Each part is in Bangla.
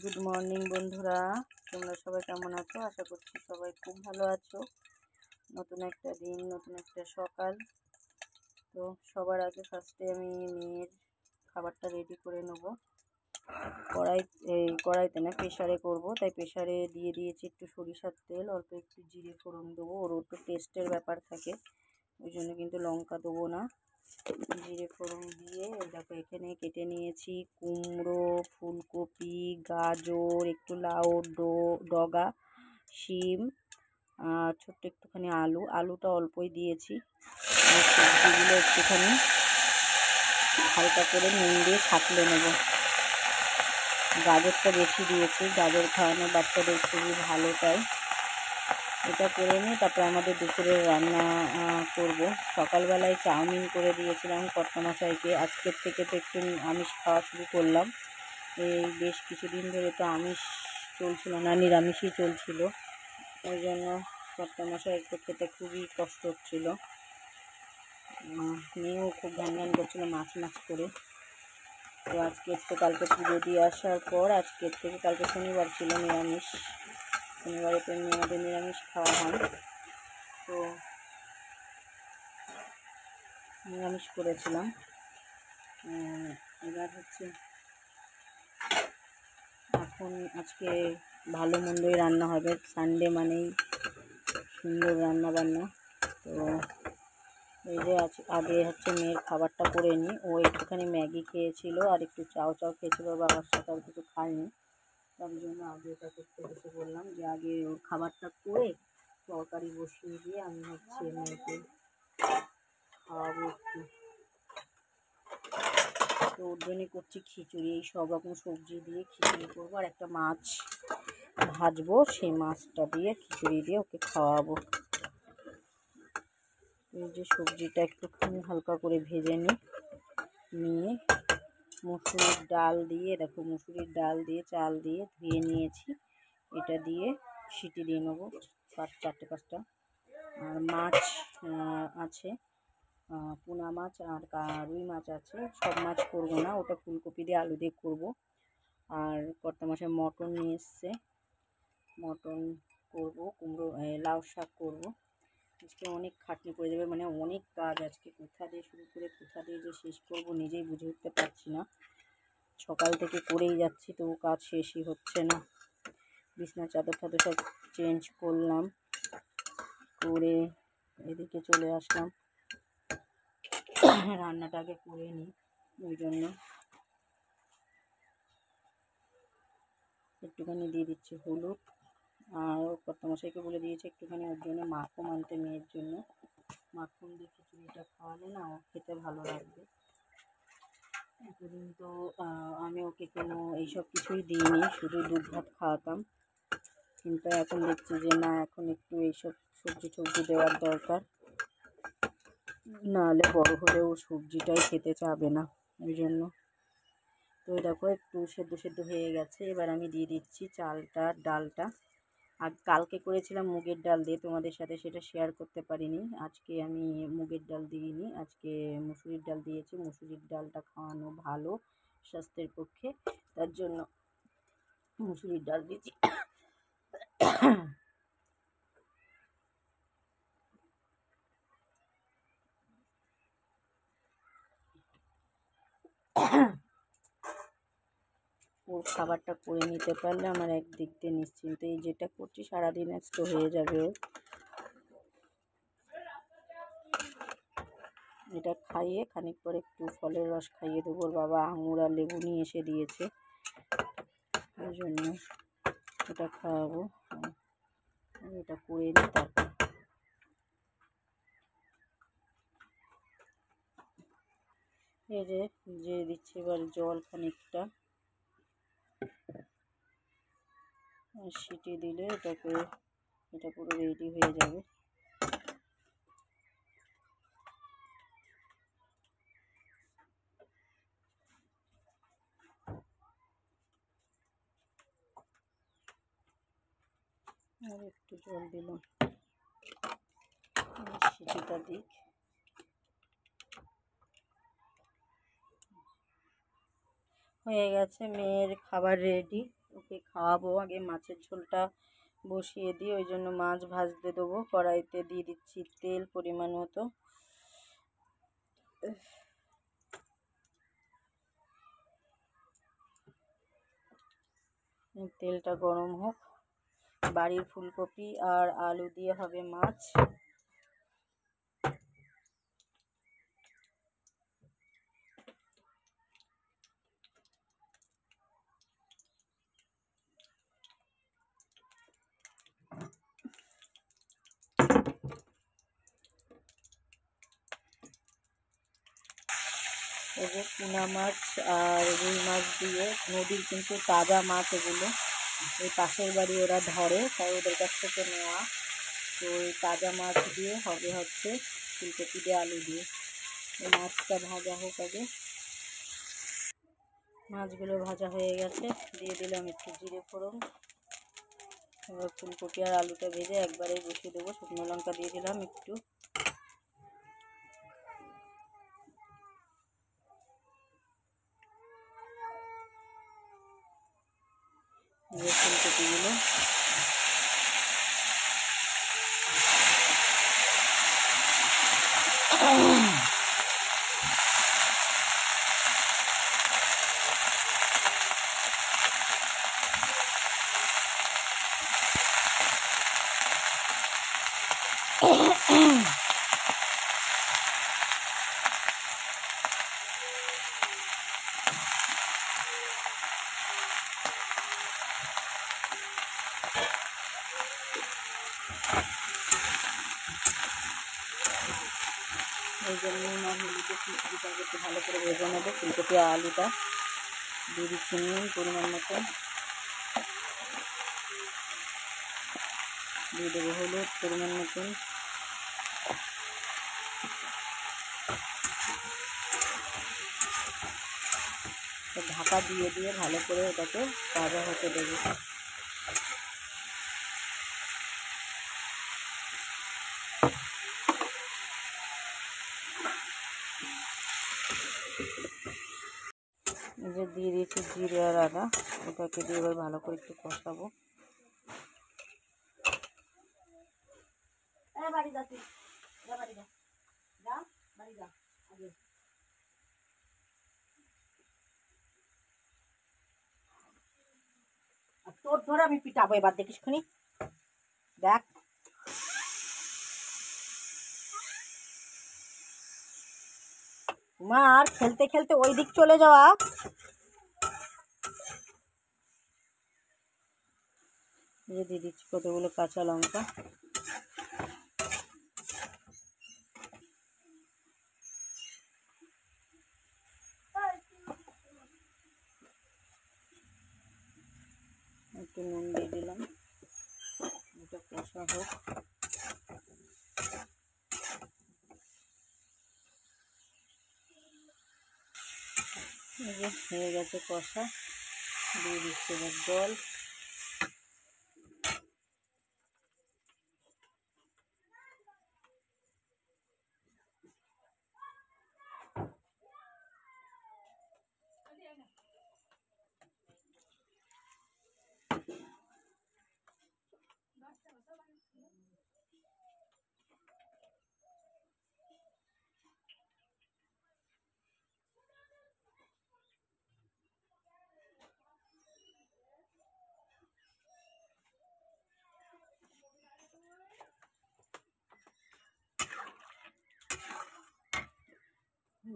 গুড মর্নিং বন্ধুরা, তোমরা সবাই কেমন আছো? আশা করছি সবাই খুব ভালো আছো। নতুন একটা দিন, নতুন একটা সকাল। তো সবার আগে ফার্স্টে আমি মেয়ের খাবারটা রেডি করে নেব। কড়াইতে না, প্রেশারে করব, তাই প্রেশারে দিয়ে দিয়েছি একটু সরিষার তেল, অল্প একটু জিরে ফোড়ন দেবো। ওর একটু টেস্টের ব্যাপার থাকে, ওই জন্য কিন্তু লঙ্কা দেবো না। জিরে ফোড়ন দিয়ে দেখো এখানে কেটে নিয়েছি কুমড়ো, ফুলকপি, গাজর, একটু লাউ ডগা, শিম, ছোট্ট একটুখানি আলুটা অল্পই দিয়েছি। সবজিগুলো একটুখানি হালকা করে নুন দিয়ে ছাঁকলে নেব। গাজরটা বেশি দিয়েছি, গাজর খাওয়ানো বাচ্চাদের খুবই ভালো, তাই এটা করে নিই। তারপরে আমাদের দুপুরের রান্না করব। সকালবেলায় চাউমিন করে দিয়েছিলাম কর্তামশাইকে। আজকের থেকে তো একটু আমিষ খাওয়া শুরু করলাম। এই বেশ কিছুদিন ধরে তো আমিষ চলছিল না, নিরামিষই চলছিল। ওই জন্য কর্তামশাই একটু খেতে খুবই কষ্ট হচ্ছিল। মেয়েও খুব ঘ্যান করছিল মাছ করে। তো আজকের তো কালকে পুজো দিয়ে আসার পর আজকের থেকে, কালকে শনিবার ছিল, নিরামিষ। শনিবারে তো এমনি আমাদের নিরামিষ খাওয়া হয়, তো নিরামিষ করেছিলাম। এবার হচ্ছে এখন আজকে ভালো মন্দই রান্না হবে, সানডে মানেই সুন্দর রান্না বান্না। তো এই যে আগে হচ্ছে মেয়ের খাবারটা করে নিই। ও একটুখানি ম্যাগি খেয়েছিল আর একটু চাও খেয়েছিল, বাবার সাথে আর কিছু খায়নি। তার জন্য আগে এটা করতে বসে বললাম যে আগে ওর খাবারটা করে তরকারি বসিয়ে দিয়ে আমি হচ্ছে মেয়েকে খাওয়াবো একটু। তো ওর জন্যে করছি খিচুড়ি, এই সব রকম সবজি দিয়ে খিচুড়ি করবো, আর একটা মাছ ভাজবো, সেই মাছটা দিয়ে খিচুড়ি দিয়ে ওকে খাওয়াবো। এই যে সবজিটা একটুখানি হালকা করে ভেজে নিয়ে মুসুরির ডাল দিয়ে, দেখো মুসুরির ডাল দিয়ে চাল দিয়ে ধুয়ে নিয়েছি, এটা দিয়ে সিটি দিয়ে নেবো 4-5টা। আর মাছ আছে, পোনা মাছ আর রুই মাছ আছে। সব মাছ করবো না, ওটা ফুলকপি দিয়ে আলু দিয়ে করবো। আর কর্তামশাই মটন নিয়ে এসছে, মটন করবো, কুমড়ো লাউ শাক করবো। আজকে অনেক খাটনি পড়ে যাবে, মানে অনেক কাজ আজকে। কোথা দিয়ে শুরু করে কোথা দিয়ে যে শেষ করবো নিজেই বুঝে উঠতে পারছি না। সকাল থেকে করেই যাচ্ছি, তবু কাজ শেষই হচ্ছে না। বিছনা চাদর টাদর সব চেঞ্জ করলাম, করে এদিকে চলে আসলাম। রান্নাটা আগে করে নিই, ওই জন্য একটুখানি দিয়ে দিচ্ছি হলুদ। আর কর্তামশাইকে বলে দিয়েছে একটুখানি ওর জন্য মাখন আনতে, মেয়ের জন্য। মাখন দিয়ে খিচুড়িটা খাওয়ালে না ও খেতে ভালো লাগবে। এতদিন তো আমি ওকে কোনো এইসব কিছুই দিইনি, শুধু দুধ ভাত খাওয়াতাম। কিন্তু এখন দেখছি যে না, এখন একটু এইসব সবজি দেওয়ার দরকার, নাহলে বড় হলেও সবজিটাই খেতে চাবে না। ওই জন্য তো দেখো একটু সেদ্ধ হয়ে গেছে। এবার আমি দিয়ে দিচ্ছি চালটা, ডালটা। আর কালকে করেছিলাম মুগের ডাল দিয়ে, তোমাদের সাথে সেটা শেয়ার করতে পারিনি। আজকে আমি মুগের ডাল দিইনি, আজকে মুসুরির ডাল দিয়েছি। মুসুরির ডালটা খাওয়ানো ভালো স্বাস্থ্যের পক্ষে, তার জন্য মুসুরির ডাল দিয়েছি। ওর খাবারটা করে নিতে পারলে আমার একদিক দিয়ে নিশ্চিন্ত। এই যেটা করছি সারাদিন আজকে হয়ে যাবে ওর। এটা খাইয়ে খানিক পরে একটু ফলের রস খাইয়ে দেবো। ওর বাবা আঙুর আর লেবু নিয়ে এসে দিয়েছে, ওই জন্য এটা খাওয়াবো। এটা করে নিই, তারপর এই যে দিচ্ছি এবার জল খানিকটা। সিটি দিলে এটা পুরো রেডি হয়ে যাবে। আর একটু জল দিলাম, সিটিটা দিক। হয়ে গেছে মেয়ের খাবার রেডি। ওকে খাওয়াবো। আগে মাছের ঝোলটা বসিয়ে দিই, ওই জন্য মাছ ভাজতে দেবো। কড়াইতে দিয়ে দিচ্ছি তেল পরিমাণ মতো। তেলটা গরম হোক। বাড়ির ফুলকপি আর আলু দিয়ে হবে মাছ। এই যে পোনা মাছ আর রুই মাছ দিয়ে, নদীর কিন্তু তাজা মাছ এগুলো, এই পাশের বাড়ি ওরা ধরে, তাই ওদের কাছ থেকে নেওয়া। তো এই তাজা মাছ দিয়ে হবে হচ্ছে ফুলকপি দিয়ে আলু দিয়ে। এই মাছটা ভাজা হোক আগে। মাছগুলো ভাজা হয়ে গেছে, দিয়ে দিলাম একটু জিরে ফোড়ন। এবার ফুলকপি আর আলুটা ভেজে একবারে বসিয়ে দেবো। শুকনো লঙ্কা দিয়ে দিলাম একটু। ফুলকপিগুলো এই জন্য হলুদে ফুলকপিটাকে একটু ভালো করে ভেজে নেবো। ফুলকপি আর আলুটা দিয়ে দিচ্ছি নুন পরিমাণ মতো, দিয়ে দেবো হলুদ পরিমাণ মতন, ঢাকা দিয়ে দিয়ে ভালো করে ওটাকে ভাজা হতে দেবো। এই যে দিয়ে দিয়েছি জিরে আর আদা, ওটাকে দিয়ে এবার ভালো করে একটু কষাবো। তোর ধরে আমি পিটাবো এবার, দেখিস খুনি, দেখ। মা আর খেলতে খেলতে ওই দিক চলে যাওয়া। দিয়ে দিচ্ছি কতগুলো কাঁচা লঙ্কা। একটু নুন দিয়ে দিলাম, এটা কষা হোক। এই যে হয়ে গেছে কষা, দিয়ে দিচ্ছি এবার জল।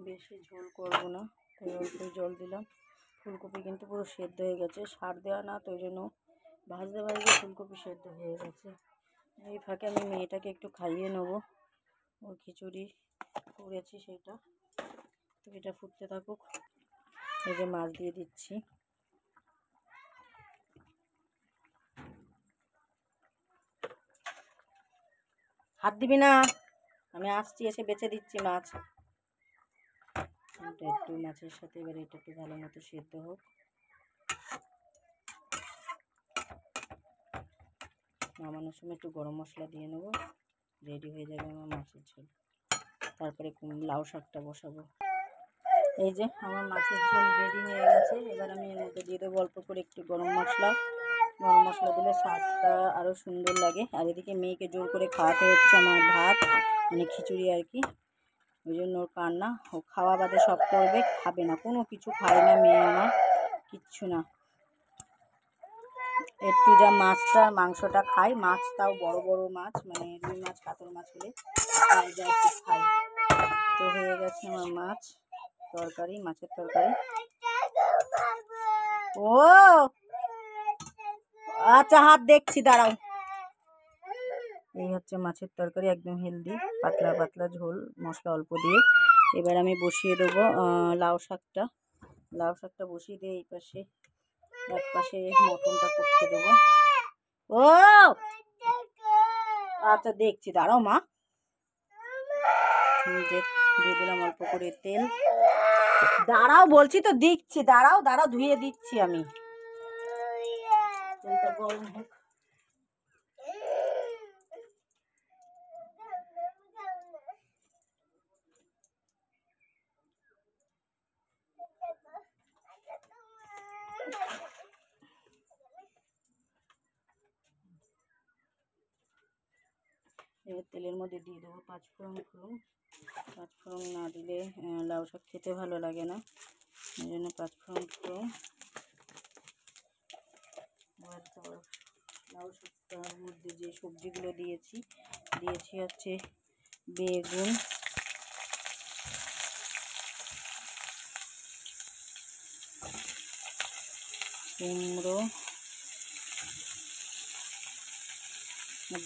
বেশি ঝোল করবো না, তাই অল্পই জল দিলাম। ফুলকপি কিন্তু পুরো সেদ্ধ হয়ে গেছে, সার দেওয়া না, তো ওই জন্য ভাজতে ভাজতে ফুলকপি সেদ্ধ হয়ে গেছে। এই ফাঁকে আমি মেয়েটাকে একটু খাইয়ে নেবো, ওর খিচুড়ি করেছি সেটা, তো এটা ফুটতে থাকুক। এই যে মাছ দিয়ে দিচ্ছি। হাত দিবি না, আমি আসছি, এসে বেছে দিচ্ছি মাছ। এটা একটু মাছের সাথে এবার এটা একটু ভালো মতো সেদ্ধ হোক। নামানোর সময় একটু গরম মশলা দিয়ে নেবো, রেডি হয়ে যাবে আমার মাছের ঝোল। তারপরে লাউ শাকটা বসাবো। এই যে আমার মাছের ঝোল রেডি হয়ে গেছে। এবার আমি এর মধ্যে দিয়ে দেবো অল্প করে একটু গরম মশলা। গরম মশলা দিলে স্বাদটা আরও সুন্দর লাগে। আর এদিকে মেয়েকে জোর করে খাওয়াতে হচ্ছে আমার ভাত, মানে খিচুড়ি আর কি। ওই জন্য ওর কান্না। ও খাওয়া বাদে সব করবে, খাবে না, কোনো কিছু খায় না মেয়ে আমার, কিচ্ছু না। একটু যা মাছটা মাংসটা খায়, মাছ তাও বড় বড় মাছ, মানে রুই মাছ কাতল মাছ হলে তাই যা একটু খাই। তো হয়ে গেছে আমার মাছ তরকারি, মাছের তরকারি। ও আচ্ছা, হাত দেখছি, দাঁড়াও। এই হচ্ছে মাছের তরকারি, একদম হেলদি, পাতলা পাতলা ঝোল, মশলা অল্প দিয়ে। এবার আমি বসিয়ে দেবো লাউ শাকটা। লাউ শাকটা বসিয়ে দিয়ে এই পাশে এক পাশে মটনটা করতে দেবো। ও আচ্ছা দেখছি, দাঁড়াও মা। দিয়ে দিলাম অল্প করে তেল। দাঁড়াও বলছি তো, দিচ্ছি, দাঁড়াও দাঁড়াও, ধুয়ে দিচ্ছি আমি। তেলটা গরম হোক। এবার তেলের মধ্যে দিয়ে দেবো পাঁচফোড়ন। পাঁচফোড়ন না দিলে লাউ শাক খেতে ভালো লাগে না, এই জন্য পাঁচফোড়ন। এবার তো লাউ শাকটার মধ্যে যে সবজিগুলো দিয়েছি হচ্ছে বেগুন, কুমড়ো,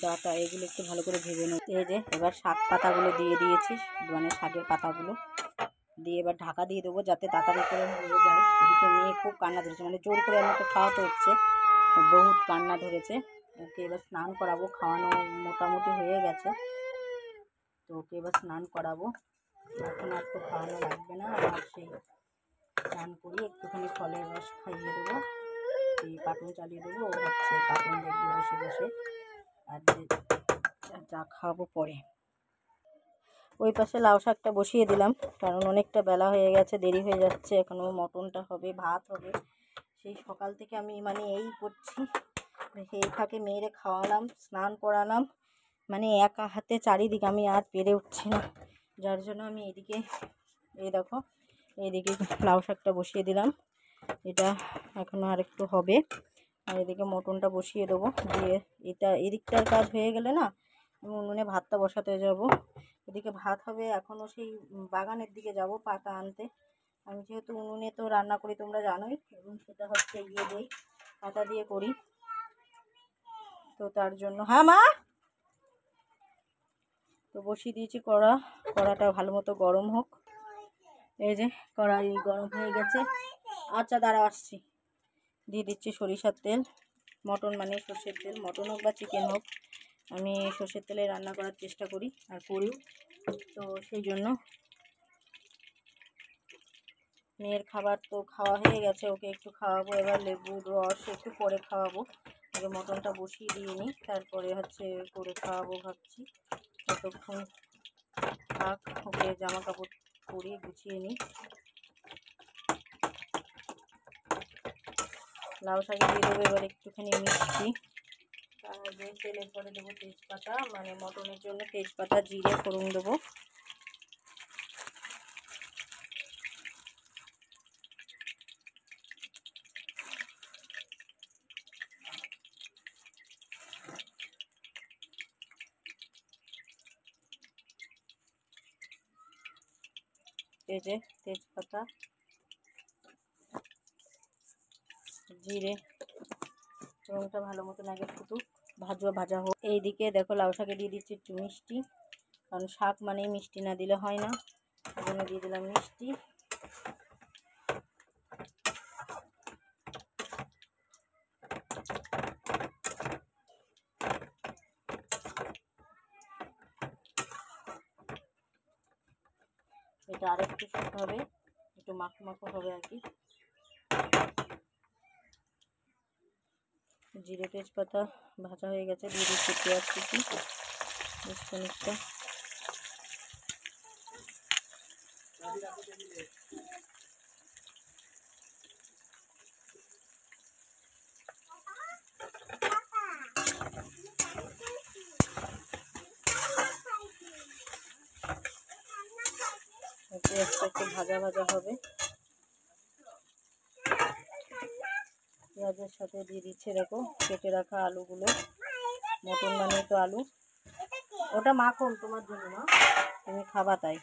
ডাঁটা, এগুলো একটু ভালো করে ভেজে নেব। এই যে এবার শাক পাতাগুলো দিয়ে দিয়েছি, মানে শাকের পাতাগুলো দিয়ে এবার ঢাকা দিয়ে দেবো যাতে তাড়াতাড়ি করে হয়ে যায়। এদিকে মেয়ে খুব কান্না ধরেছে, মানে জোর করে আমাকে খাওয়াতে হচ্ছে, বহুত কান্না ধরেছে। ওকে এবার স্নান করাবো, খাওয়ানো মোটামুটি হয়ে গেছে, তো ওকে এবার স্নান করাবো। এখন আর তো খাওয়ানো লাগবে না, আর সেই স্নান করি একটুখানি ফলের রস খাইয়ে দেবো, এই কার্টুন চালিয়ে দেবো, ও হচ্ছে কার্টুন দেখবে বসে বসে, আর যা খাওয়াবো পরে। ওই পাশে লাউ শাকটা বসিয়ে দিলাম, কারণ অনেকটা বেলা হয়ে গেছে, দেরি হয়ে যাচ্ছে, এখনও মটনটা হবে, ভাত হবে। সেই সকাল থেকে আমি মানে এই করছি, এই ফাঁকে মেয়েরে খাওয়ালাম, স্নান করালাম, মানে একা হাতে চারিদিকে আমি আর পেরে উঠছি না, যার জন্য আমি এদিকে এই দেখো এইদিকে লাউ শাকটা বসিয়ে দিলাম। এটা এখনও আর একটু হবে, আর এদিকে মটনটা বসিয়ে দেবো। দিয়ে এটা এদিকটার কাজ হয়ে গেলে না আমি উনুনে ভাতটা বসাতে যাব। এদিকে ভাত হবে, এখনও সেই বাগানের দিকে যাব পাতা আনতে। আমি যেহেতু উনুনে তো রান্না করি তোমরা জানোই, এবং সেটা হচ্ছে ইয়ে দিই, পাতা দিয়ে করি, তো তার জন্য। হ্যাঁ মা, তো বসিয়ে দিয়েছি কড়াটা ভালো মতো গরম হোক। এই যে কড়াই গরম হয়ে গেছে। আচ্ছা দাঁড়া আসছি। দিয়ে দিচ্ছি সরিষার তেল। মটন মানে সর্ষের তেল, মটন হোক বা চিকেন হোক, আমি সর্ষের তেলে রান্না করার চেষ্টা করি আর করিও, তো সেই জন্য। মেয়ের খাবার তো খাওয়া হয়ে গেছে, ওকে একটু খাওয়াবো, এবার লেবুর রস একটু পরে খাওয়াবো। আগে মটনটা বসিয়ে দিয়ে নিই, তারপরে হচ্ছে করে খাওয়াবো ভাবছি। ততক্ষণ থাক, ওকে জামা কাপড় পরিয়ে গুছিয়ে নিই। লাউ শাকে দিয়ে দেবো এবার একটুখানি মিষ্টি, তার আগে তেলের পরে দেবো তেজপাতা, মানে মটনের জন্য তেজপাতা, জিরে ফোড়ন দেবো। এই যে তেজপাতা, জিরে, রংটা ভালো মতন আগে ফুটুক, ভাজা হোক। এইদিকে দেখো লাউ শাকে দিয়ে দিচ্ছি একটু মিষ্টি, কারণ শাক মানেই মিষ্টি না দিলে হয় না, ওই জন্য দিয়ে দিলাম মিষ্টি। এটা আর একটু শুকনো হবে, একটু মাখো মাখো হবে আর কি। জিরে তেজপাতা ভাজা হয়ে গেছে, দিয়ে দিচ্ছি পেঁয়াজ কুচি বেশ খানিকটা। পেঁয়াজটা একটু ভাজা ভাজা হবে। পেঁয়াজের সাথে দিয়ে দিচ্ছে দেখো কেটে রাখা আলুগুলো। মটন মানে তো আলু, ওটা মাখন তোমার জন্য না, তুমি খাবা তাই।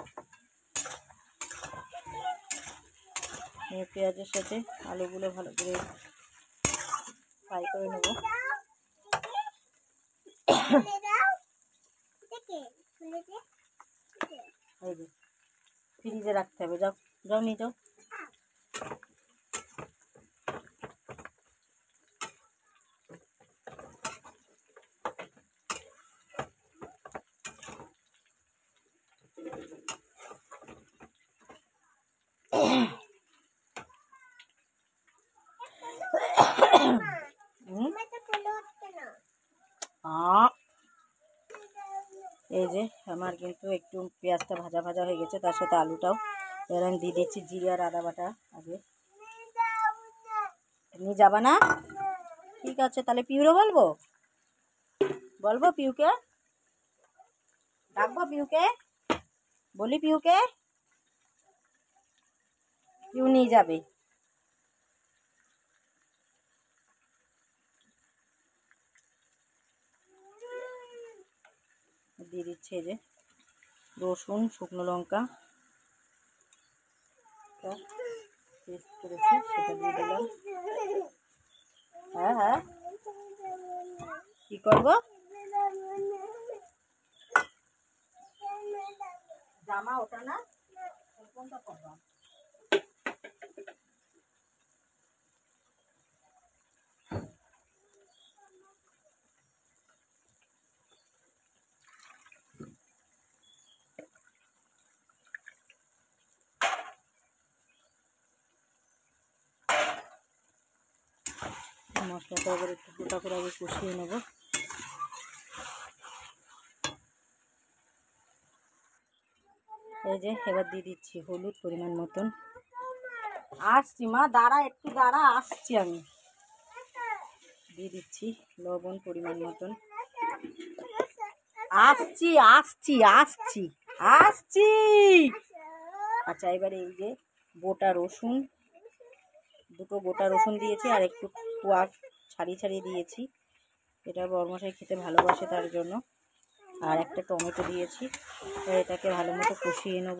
পেঁয়াজের সাথে আলুগুলো ভালো করে ফ্রাই করে নেব। ফ্রিজে রাখতে হবে, যাও যাও নিয়ে যাও। এই যে আমার কিন্তু একটু পেঁয়াজটা ভাজা ভাজা হয়ে গেছে, তার সাথে আলুটাও। এবার আমি দিয়ে দিচ্ছি জিরে আর আদা বাটা। আগে নিয়ে যাবা না? ঠিক আছে, তাহলে পিউরে বলবো, বলবো পিউকে ডাকবো, পিউকে বলি, পিউকে, পিউ নিয়ে যাবে। দিয়ে দিচ্ছে যে রসুন, শুকনো লঙ্কা পেস্ট করেছি সেটা দিয়ে দিলাম। হ্যাঁ হ্যাঁ, কি করবো? জামা ওটা না, কোনটা করবো? মশলাটা আবার একটু গোটা করে আগে কষিয়ে নেব। এই যে এবার দিয়ে দিচ্ছি হলুদ পরিমাণ মতন। আসছি মা, দাঁড়া একটু দাঁড়া, আসছি আমি। দিয়ে দিচ্ছি লবণ পরিমাণ মতন। আসছি আসছি আসছি আসছি। আচ্ছা, এবারে এই যে গোটা রসুন, দুটো গোটা রসুন দিয়েছি আর একটু কোয়া ছাড়িয়ে ছাড়িয়ে দিয়েছি। এটা বড়মশাই খেতে ভালোবাসে তার জন্য। আর একটা টমেটো দিয়েছি। এটাকে ভালো মতো কষিয়ে নেব।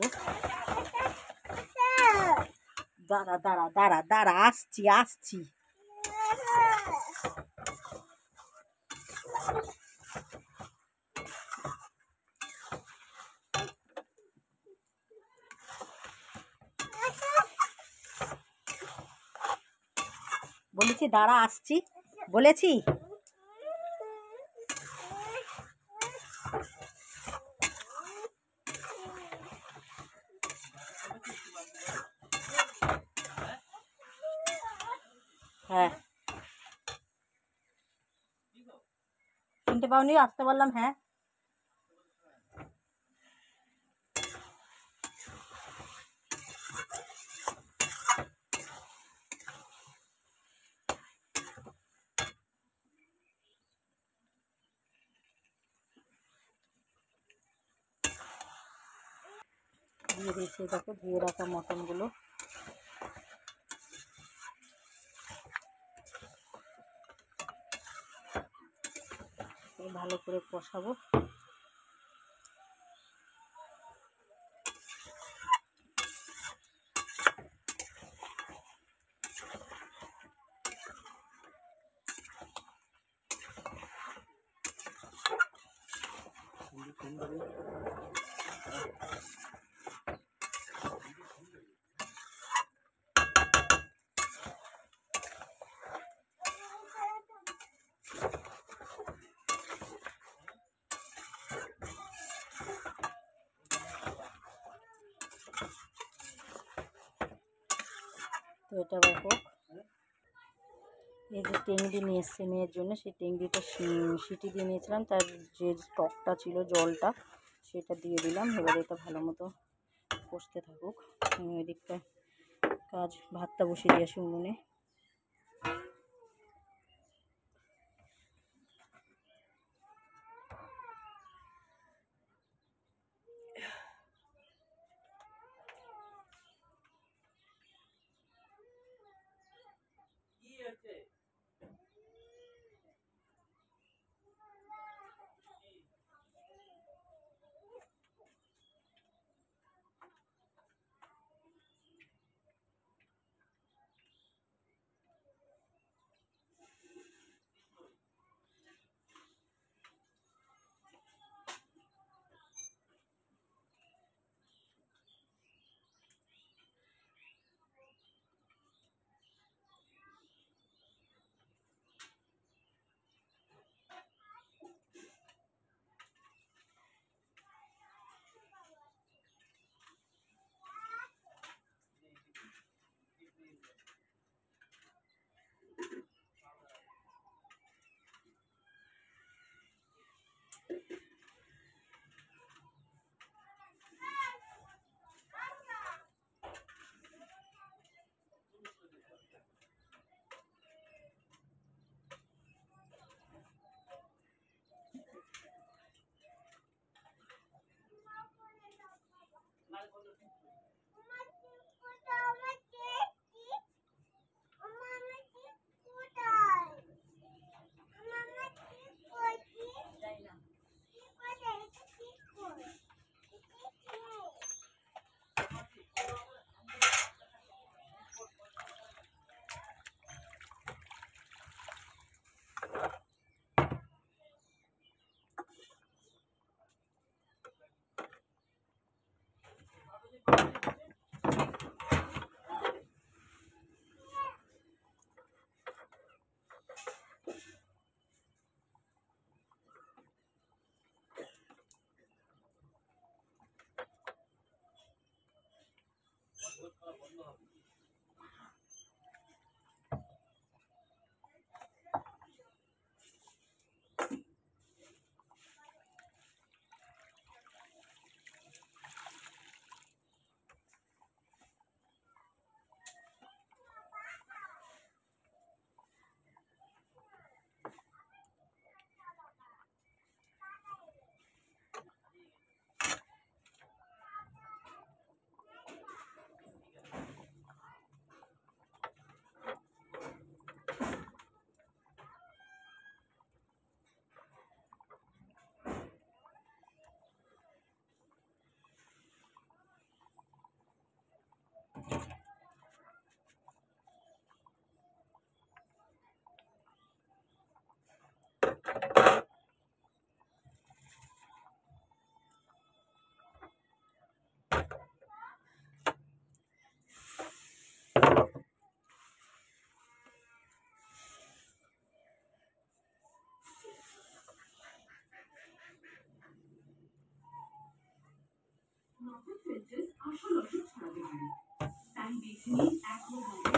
দাঁড়া দাঁড়া দাঁড়া দাঁড়া, আসছি আসছি। বলেছি দাঁড়া, আসছি বলেছি। হ্যাঁ, শুনতে পাওনি? আসতে বললাম। হ্যাঁ, দিয়ে দিয়েছি দেখো ধুয়ে রাখা মটনগুলো। ভালো করে কষাবো। তো এটা আবার হোক। এই যে টেংরি নিয়ে এসছে মেয়ের জন্য, সেই টেংরিটা সিটি দিয়ে নিয়েছিলাম, তার যে স্টকটা ছিল জলটা সেটা দিয়ে দিলাম। এবার এটা ভালো মতো কষতে থাকুক। আমি ওই দিকটা কাজ ভাতটা বসিয়ে দিয়ে আসি উনুনে। যখন ফিল্টার্স আসল ওষুধ ছড়াতে পারে। তাই বেছে নিন অ্যাকোয়াগার্ড